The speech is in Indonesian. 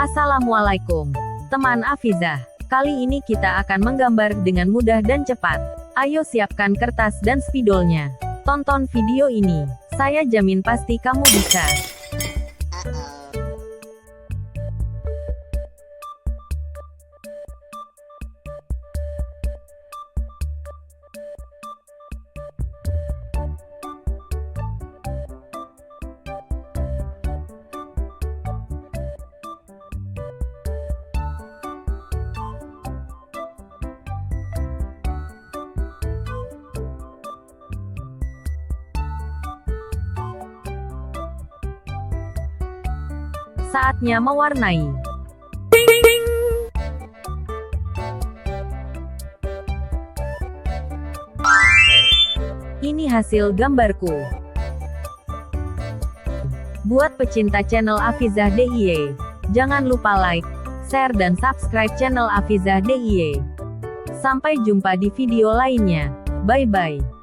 Assalamualaikum, teman Afizah. Kali ini kita akan menggambar dengan mudah dan cepat. Ayo siapkan kertas dan spidolnya. Tonton video ini. Saya jamin pasti kamu bisa. Saatnya mewarnai. Ini hasil gambarku. Buat pecinta channel Afizah DIY, jangan lupa like, share dan subscribe channel Afizah DIY. Sampai jumpa di video lainnya. Bye-bye.